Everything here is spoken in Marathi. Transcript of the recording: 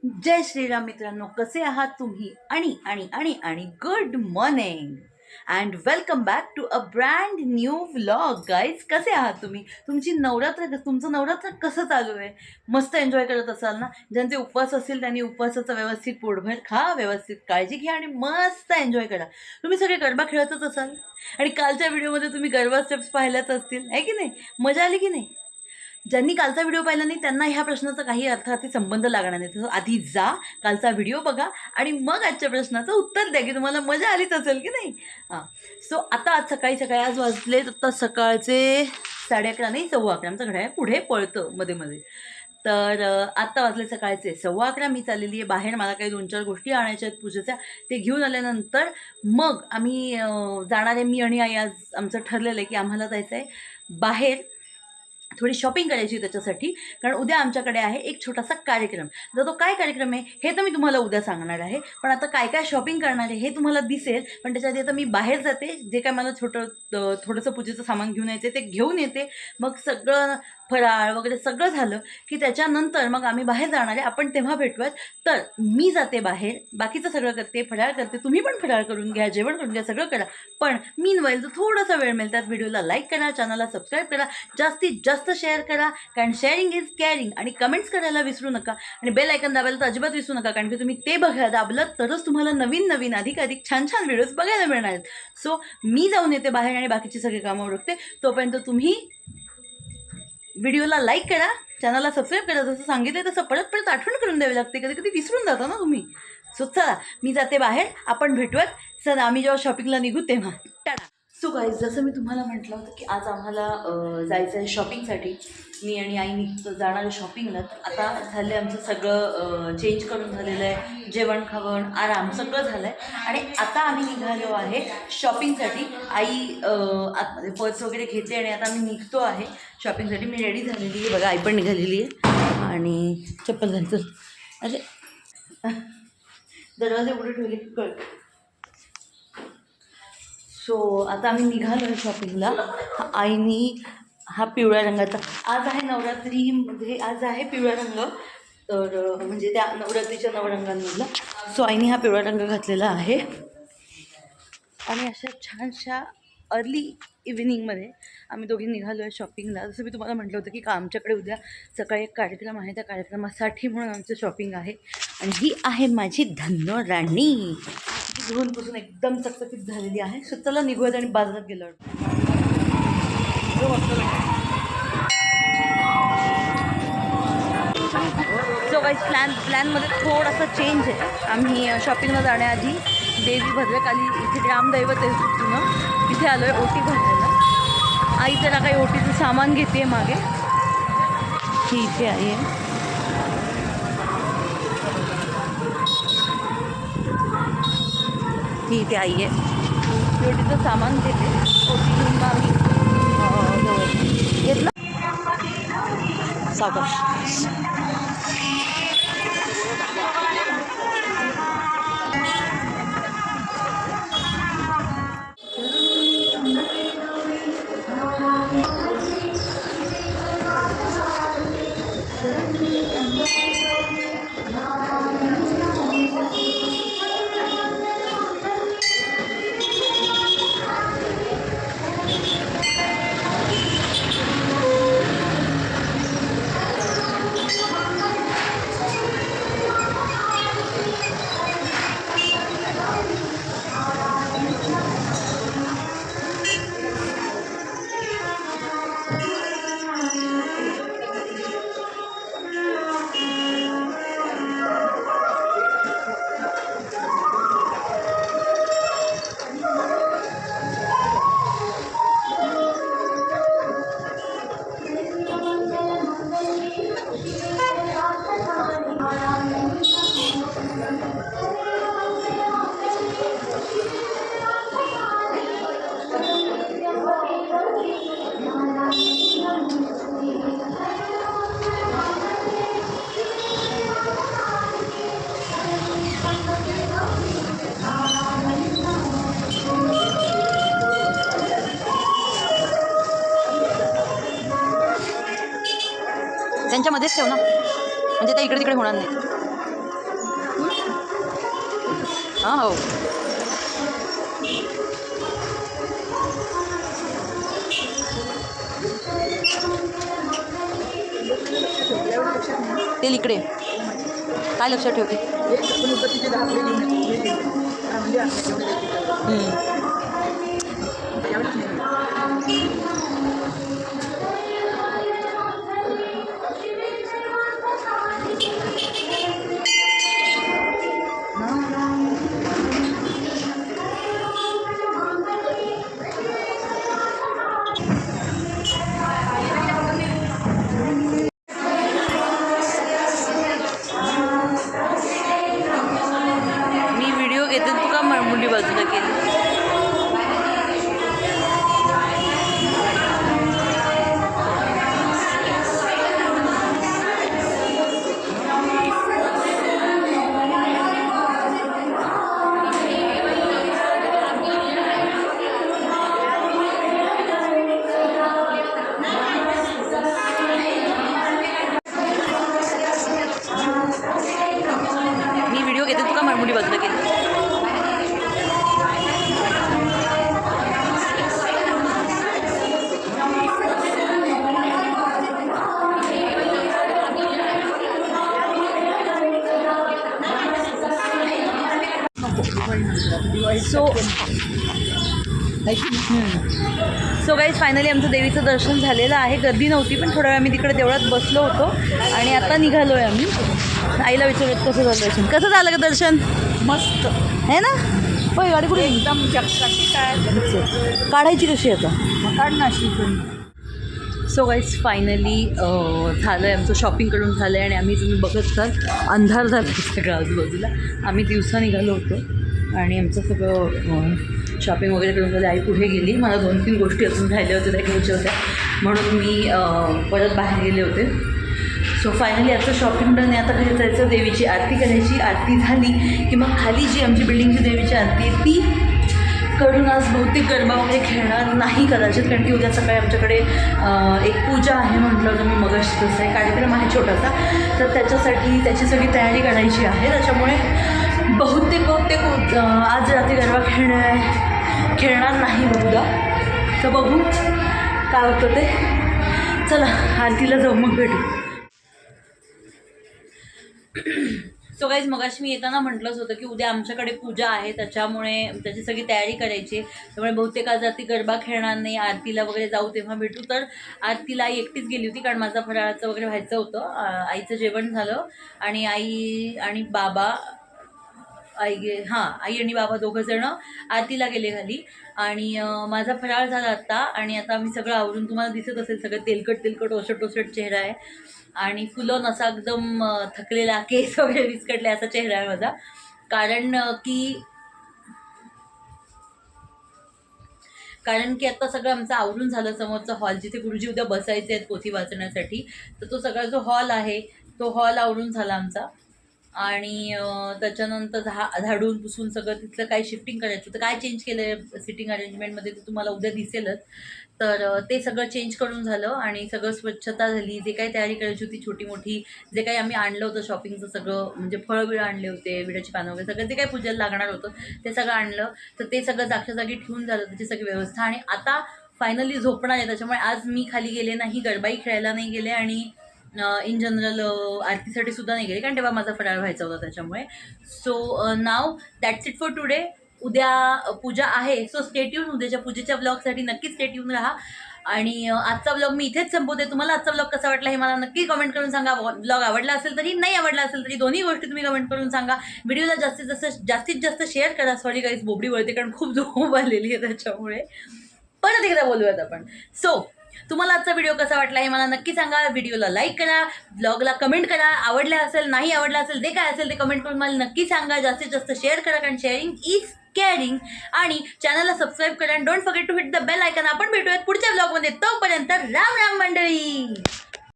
जय श्रीराम मित्रांनो, कसे आहात तुम्ही? आणि आणि आणि आणि good morning and welcome back to a brand new vlog. Guys, कसे आहात तुम्ही? तुमचं नवरात्र कसं चालू आहे? मस्त एन्जॉय करत असाल ना? ज्यांचे उपवास असतील त्यांनी उपवासाचा व्यवस्थित पोटभर खा, व्यवस्थित काळजी घ्या आणि मस्त एन्जॉय करा. तुम्ही सगळे गरबा खेळतच असाल आणि कालच्या व्हिडिओमध्ये तुम्ही गरबा स्टेप्स पाहिल्याच असतील, आहे की नाही? मजा आली की नाही? ज्यांनी कालचा व्हिडिओ पाहिला नाही त्यांना ह्या प्रश्नाचा काही अर्थार्थी संबंध लागणार नाही. तर आधी जा, कालचा व्हिडिओ बघा आणि मग आजच्या प्रश्नाचं उत्तर द्या की तुम्हाला मजा आलीच असेल की नाही. हां, सो आज सकाळी आज वाजले आता सकाळचे 11:30 नाही 11:15. आमचं घड्याळ पुढे पळतं मध्ये मध्ये. तर आत्ता वाजले सकाळचे 11:15. मी चाललेली आहे बाहेर. मला काही 2-4 गोष्टी आणायच्या आहेत पूजेच्या. ते घेऊन आल्यानंतर मग आम्ही जाणार आहे. मी आणि आई आज आमचं ठरलेलं आहे की आम्हाला जायचं आहे बाहेर, थोडी शॉपिंग करायची त्याच्यासाठी. कारण उद्या आमच्याकडे आहे एक छोटासा कार्यक्रम. तर तो काय कार्यक्रम आहे हे तर मी तुम्हाला उद्या सांगणार आहे. पण आता काय काय शॉपिंग करणार आहे हे तुम्हाला दिसेल. पण त्याच्या आधी आता मी बाहेर जाते. जे काय मला थोडंसं पूजेचं सामान घेऊन यायचं ते घेऊन येते. मग सगळं फराळ वगैरे सगळं झालं की त्याच्यानंतर मग आम्ही बाहेर जाणार आहे. आपण तेव्हा भेटूयात. तर मी जाते बाहेर, बाकीचं सगळं करते, फराळ करते. तुम्ही पण फराळ करून घ्या, जेवण करून घ्या, सगळं करा. पण मीनवाईल जर थोडासा वेळ मिळेल त्यात व्हिडिओला लाईक करा, चॅनलला सबस्क्राईब करा, जास्तीत जास्त शेअर करा. कारण शेअरिंग इज केअरिंग. आणि कमेंट्स करायला विसरू नका. आणि बेल आयकन दाबायला तर अजिबात विसरू नका. कारण की तुम्ही ते दाबलं तरच तुम्हाला नवीन नवीन अधिक छान छान व्हिडिओज बघायला मिळणार आहेत. सो मी जाऊन येते बाहेर आणि बाकीची सगळी कामं उरकते. तोपर्यंत तुम्ही व्हिडिओला लाईक करा, चॅनलला सबस्क्राईब करा. जसं सांगितलं तसं परत परत आठवण करून द्यावी लागते. कधी कधी विसरून जाता ना तुम्ही. सो चला, मी जाते बाहेर, आपण भेटूयात. चला, आम्ही जेव्हा शॉपिंगला निघू तेव्हा. टाटा. सो गाईज, जसं मी तुम्हाला म्हटलं होतं की आज आम्हाला जायचं आहे शॉपिंगसाठी. मी आणि आई जाणार आहे शॉपिंगला. तर आता झालं आहे आमचं सगळं चेंज करून झालेलं आहे. जेवण खावण आराम सगळं झालं आहे आणि आता आम्ही निघालो आहे शॉपिंगसाठी. आई आतमध्ये पर्स वगैरे घेते आणि आता आम्ही निघतो आहे शॉपिंगसाठी. मी रेडी झालेली आहे बघा, आई पण निघालेली आहे आणि चप्पल घालतो. अरे दरवाजे पुढे ठेवले की कळतं. सो आता आम्ही निघालो आहे शॉपिंगला. आईनी हा पिवळ्या रंगाचा, आज आहे नवरात्रीमध्ये, आज आहे पिवळा रंग. तर म्हणजे त्या नवरात्रीच्या नवरंगांमधला. सो आईने हा पिवळा रंग घातलेला आहे. आणि अशा छानशा अर्ली इव्हिनिंगमध्ये आम्ही दोघी निघालो आहे शॉपिंगला. जसं मी तुम्हाला म्हटलं होतं की आमच्याकडे उद्या सकाळी एक कार्यक्रम आहे. त्या कार्यक्रमासाठी म्हणून आमचं शॉपिंग आहे. आणि ही आहे माझी धन्नो राणी. धुवूनपासून एकदम चकचकीत झालेली आहे. सो चला निघूयात आणि बाजारात गेलो. सो काही प्लॅनमध्ये थोडासा चेंज आहे. आम्ही शॉपिंगला जाण्याआधी देवी भद्रकाली इथे ग्रामदैवत आहे जुनं, तिथे आलो आहे ओटी भरायला. आई जरा काही ओटीचं सामान घेते मागे. ही इथे आहे. ही इथे आई आहे. ओटीचं सामान घेते. ओटी घेऊन आम्ही घेतलं. सावकाश. त्यांच्यामध्येच ठेव ना, म्हणजे त्या इकडे तिकडे होणार नाही. हो. तेल इकडे काय लक्षात ठेवते. मी व्हिडिओ घेते तू का मुंडी बाजूला केली. मुंडी बाजूला केली. सो गाईज फायनली आमचं देवीचं दर्शन झालेलं आहे. गर्दी नव्हती पण थोडा वेळ आम्ही तिकडे देवळात बसलो होतो आणि आता निघालो आहे आम्ही. आईला विचारत कसं झालं दर्शन. कसं झालं का दर्शन. मस्त आहे ना. होय गाडी कुठे एकदम काय काढायची कशी आता काढ ना अशी. सो गाईज फायनली झालं आहे आमचं. शॉपिंग करून झालं आहे आणि आम्ही तुम्ही बघत असाल अंधार झाला सगळं आजूबाजूला. आम्ही दिवसा निघालो होतो आणि आमचं सगळं शॉपिंग वगैरे करून झालं. आई पुढे गेली. मला 2-3 गोष्टी अजून राहिल्या होत्या त्या घ्यायच्या होत्या म्हणून मी परत बाहेर गेले होते. सो फायनली आजचं शॉपिंग डन आहे. आता घरी जायचं, देवीची आरती करायची. आरती झाली की मग खाली जी आमची बिल्डिंगची देवीची आरती आहे ती करून आज बहुतेक गरबा वगैरे खेळणार नाही कदाचित, कारण की उद्या सकाळी आमच्याकडे एक पूजा आहे म्हटलं होतं मी मगाशी. तसं आहे कार्यक्रम आहे छोटासा, तर त्याची सगळी तयारी करायची आहे. त्याच्यामुळे बहुतेक आज रात्री गरबा खेळणार नाही बहुधा. तर बघू काय होतं ते. चला आरतीला जाऊ मग भेटू. सो गाईज मगाशी मी येताना म्हटलंच होतं की उद्या आमच्याकडे पूजा आहे, त्याच्यामुळे त्याची सगळी तयारी करायची. त्यामुळे बहुतेक आज रात्री गरबा खेळणार नाही. आरतीला वगैरे जाऊ तेव्हा भेटू. तर आरतीला आई एकटीच गेली होती कारण माझा फराळाचं वगैरे व्हायचं होतं. आईचं जेवण झालं आणि आई आणि बाबा आई आणि बाबा दोघंजणं आरतीला गेले खाली आणि माझा फराळ झाला आत्ता. आणि आता आम्ही सगळं आवरून, तुम्हाला दिसत असेल सगळं तेलकट ओसट चेहरा आहे आणि फुलं नसा एकदम थकलेला, केस वगैरे विस्कटले असा चेहरा आहे माझा. कारण की आता सगळं आमचं आवरून झालं. समोरचा हॉल जिथे गुरुजी उद्या बसायचे आहेत पोथी वाचण्यासाठी, तर तो सगळा जो हॉल आहे तो हॉल आवरून झाला आमचा. आणि त्याच्यानंतर झाडून पुसून सगळं तिथलं काय शिफ्टिंग करायचं होतं, काय चेंज केलं आहे सिटिंग अरेंजमेंटमध्ये ते तुम्हाला उद्या दिसेलच. तर ते सगळं चेंज करून झालं आणि सगळं स्वच्छता झाली. जे काही तयारी करायची होती छोटी मोठी, जे काही आम्ही आणलं होतं शॉपिंगचं सगळं, म्हणजे फळं आणले होते, विड्याची पानं वगैरे सगळं जे काही पूजेला लागणार होतं ते सगळं आणलं. तर ते सगळं जागच्या जागी ठेवून झालं, त्याची सगळी व्यवस्था. आणि आता फायनली झोपणार आहे. त्याच्यामुळे आज मी खाली गेले नाही, गरबाई खेळायला नाही गेले आणि इन जनरल आरतीसाठी सुद्धा नाही गेले कारण तेव्हा माझा फराळ व्हायचा होता त्याच्यामुळे. So now that's it for today. उद्या पूजा आहे, सो स्टेट येऊन उद्याच्या पूजेच्या ब्लॉगसाठी नक्की स्टेट येऊन राहा. आणि आजचा ब्लॉग मी इथेच संपवते. तुम्हाला आजचा ब्लॉग कसा वाटला हे मला नक्की कमेंट करून सांगा. ब्लॉग आवडला असेल तरी, नाही आवडला असेल तरी, दोन्ही गोष्टी तुम्ही कमेंट करून सांगा. व्हिडिओला जास्तीत जास्त शेअर करा. सॉरी गाईज बोबडी वळते कारण खूप झोप आलेली आहे त्याच्यामुळे. परत एकदा बोलूयात आपण. सो तुम्हाला आजचा व्हिडिओ कसा वाटला हे मला नक्की सांगा. व्हिडिओला लाईक करा, ब्लॉगला कमेंट करा. आवडला असेल, नाही आवडला असेल, जे काय असेल ते कमेंट करून मला नक्की सांगा. जास्तीत जास्त शेअर करा कारण शेअरिंग इज केअरिंग. आणि चॅनलला सबस्क्राईब करा आणि don't forget to hit the bell icon. आपण भेटूयात पुढच्या ब्लॉगमध्ये. तोपर्यंत राम राम मंडळी.